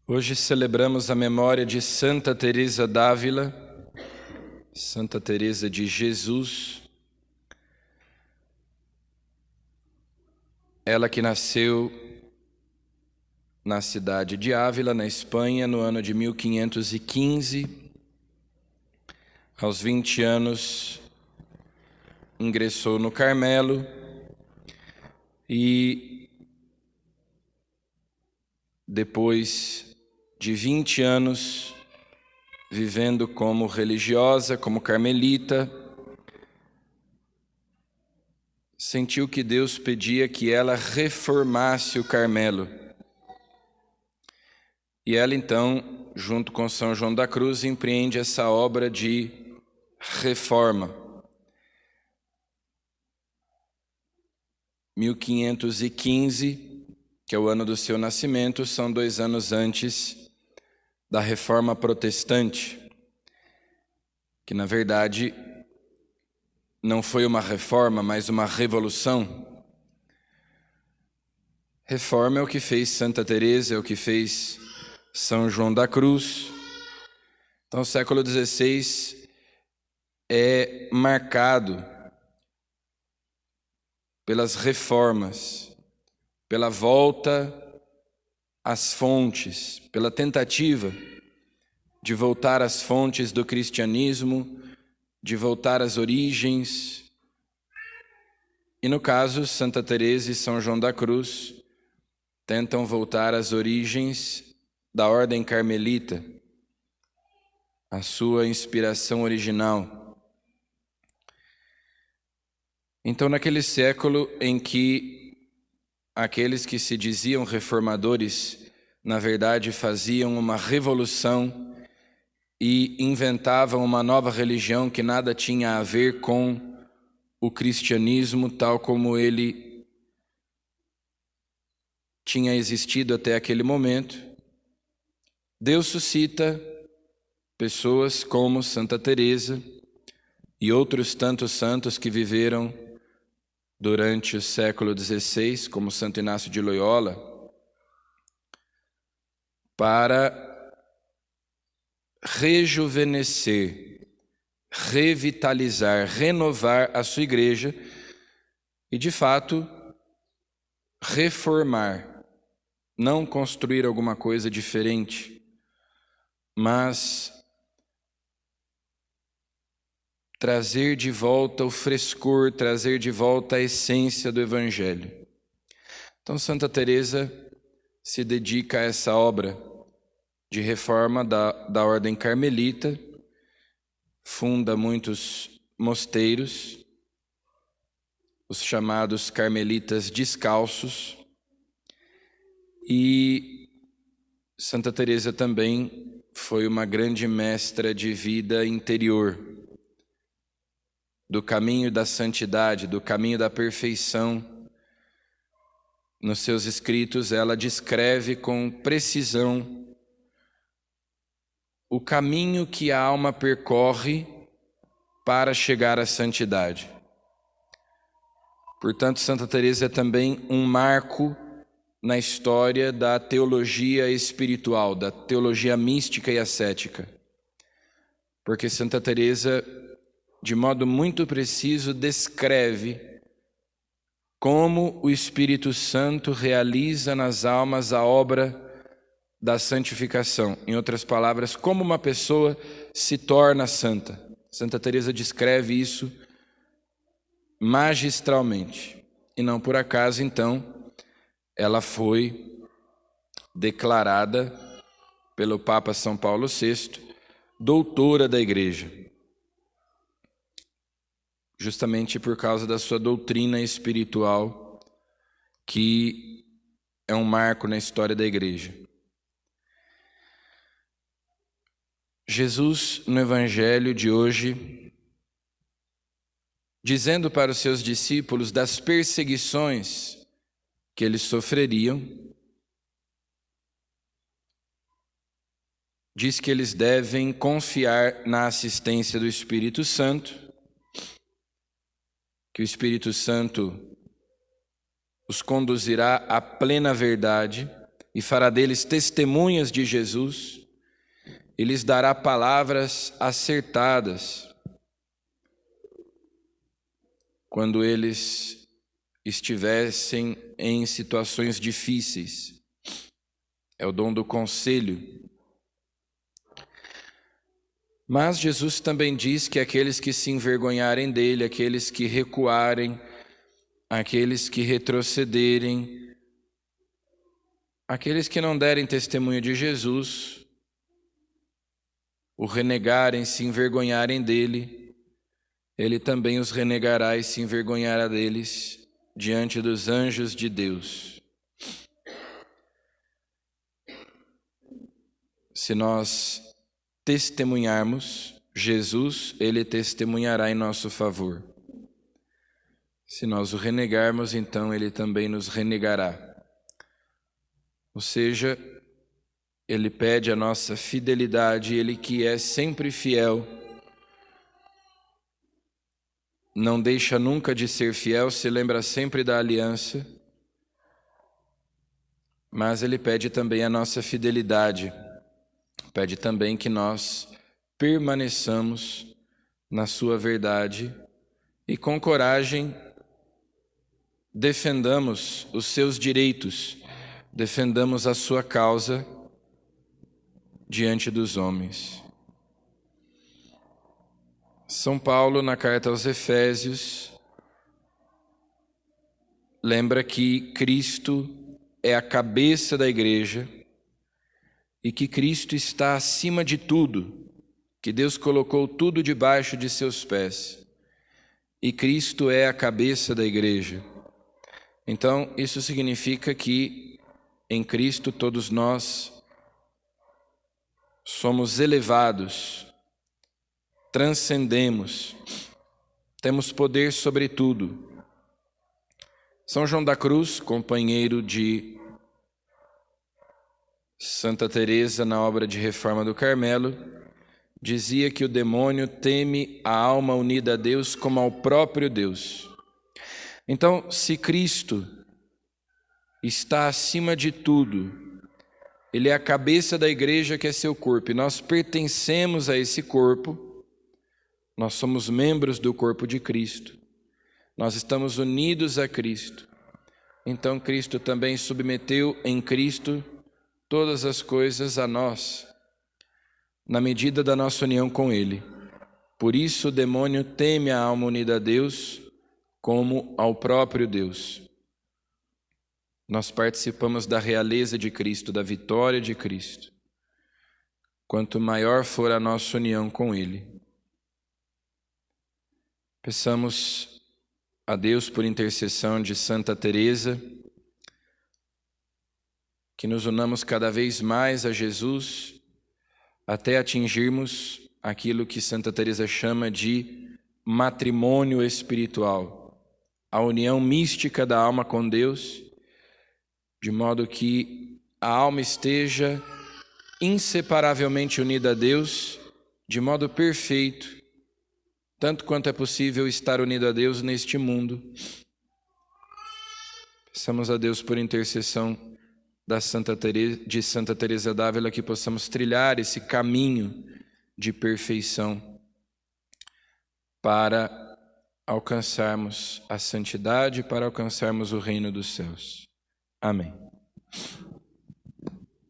Hoje celebramos a memória de Santa Teresa d'Ávila, Santa Teresa de Jesus. Ela que nasceu na cidade de Ávila, na Espanha, no ano de 1515. Aos 20 anos, ingressou no Carmelo e depois de 20 anos vivendo como religiosa, como carmelita, sentiu que Deus pedia que ela reformasse o Carmelo. E ela então, junto com São João da Cruz, empreende essa obra de reforma. 1515, que é o ano do seu nascimento, são 2 anos antes da Reforma Protestante, que na verdade não foi uma reforma, mas uma revolução. Reforma é o que fez Santa Teresa, é o que fez São João da Cruz. Então o século XVI é marcado pelas reformas, pela volta às fontes, pela tentativa de voltar às fontes do cristianismo, de voltar às origens. E no caso, Santa Teresa e São João da Cruz tentam voltar às origens da ordem carmelita, a sua inspiração original. Então, naquele século em que aqueles que se diziam reformadores, na verdade, faziam uma revolução e inventavam uma nova religião que nada tinha a ver com o cristianismo tal como ele tinha existido até aquele momento, Deus suscita pessoas como Santa Teresa e outros tantos santos que viveram durante o século XVI, como Santo Inácio de Loyola, para rejuvenescer, revitalizar, renovar a sua igreja e, de fato, reformar, não construir alguma coisa diferente, mas trazer de volta o frescor, trazer de volta a essência do Evangelho. Então Santa Teresa se dedica a essa obra de reforma da ordem carmelita, funda muitos mosteiros, os chamados carmelitas descalços, e Santa Teresa também foi uma grande mestra de vida interior, do caminho da santidade, do caminho da perfeição. Nos seus escritos ela descreve com precisão o caminho que a alma percorre para chegar à santidade. Portanto, Santa Teresa é também um marco na história da teologia espiritual, da teologia mística e ascética. Porque Santa Teresa, de modo muito preciso, descreve como o Espírito Santo realiza nas almas a obra da santificação. Em outras palavras, como uma pessoa se torna santa. Santa Teresa descreve isso magistralmente. E não por acaso, então, ela foi declarada pelo Papa São Paulo VI doutora da Igreja, justamente por causa da sua doutrina espiritual, que é um marco na história da Igreja. Jesus, no Evangelho de hoje, dizendo para os seus discípulos das perseguições que eles sofreriam, diz que eles devem confiar na assistência do Espírito Santo, que o Espírito Santo os conduzirá à plena verdade, e fará deles testemunhas de Jesus, e lhes dará palavras acertadas quando eles estivessem em situações difíceis. É o dom do conselho. Mas Jesus também diz que aqueles que se envergonharem dele, aqueles que recuarem, aqueles que retrocederem, aqueles que não derem testemunho de Jesus, o renegarem, se envergonharem dele, ele também os renegará e se envergonhará deles diante dos anjos de Deus. Se nós testemunharmos Jesus, ele testemunhará em nosso favor. Se nós o renegarmos, então ele também nos renegará. Ou seja, ele pede a nossa fidelidade, ele que é sempre fiel, não deixa nunca de ser fiel, se lembra sempre da aliança, mas ele pede também a nossa fidelidade, pede também que nós permaneçamos na sua verdade e com coragem defendamos os seus direitos, defendamos a sua causa diante dos homens. São Paulo, na carta aos Efésios, lembra que Cristo é a cabeça da igreja e que Cristo está acima de tudo, que Deus colocou tudo debaixo de seus pés e Cristo é a cabeça da igreja. Então, isso significa que em Cristo todos nós somos elevados, transcendemos, temos poder sobre tudo. São João da Cruz, companheiro de Santa Teresa na obra de Reforma do Carmelo, dizia que o demônio teme a alma unida a Deus como ao próprio Deus. Então, se Cristo está acima de tudo, ele é a cabeça da igreja que é seu corpo, e nós pertencemos a esse corpo, nós somos membros do corpo de Cristo, nós estamos unidos a Cristo. Então Cristo também submeteu em Cristo todas as coisas a nós, na medida da nossa união com Ele. Por isso o demônio teme a alma unida a Deus como ao próprio Deus. Nós participamos da realeza de Cristo, da vitória de Cristo. Quanto maior for a nossa união com Ele. Peçamos a Deus, por intercessão de Santa Teresa, que nos unamos cada vez mais a Jesus, até atingirmos aquilo que Santa Teresa chama de matrimônio espiritual, a união mística da alma com Deus, de modo que a alma esteja inseparavelmente unida a Deus, de modo perfeito, tanto quanto é possível estar unido a Deus neste mundo. Peçamos a Deus por intercessão de Santa Teresa d'Ávila que possamos trilhar esse caminho de perfeição para alcançarmos a santidade, para alcançarmos o reino dos céus. Amém.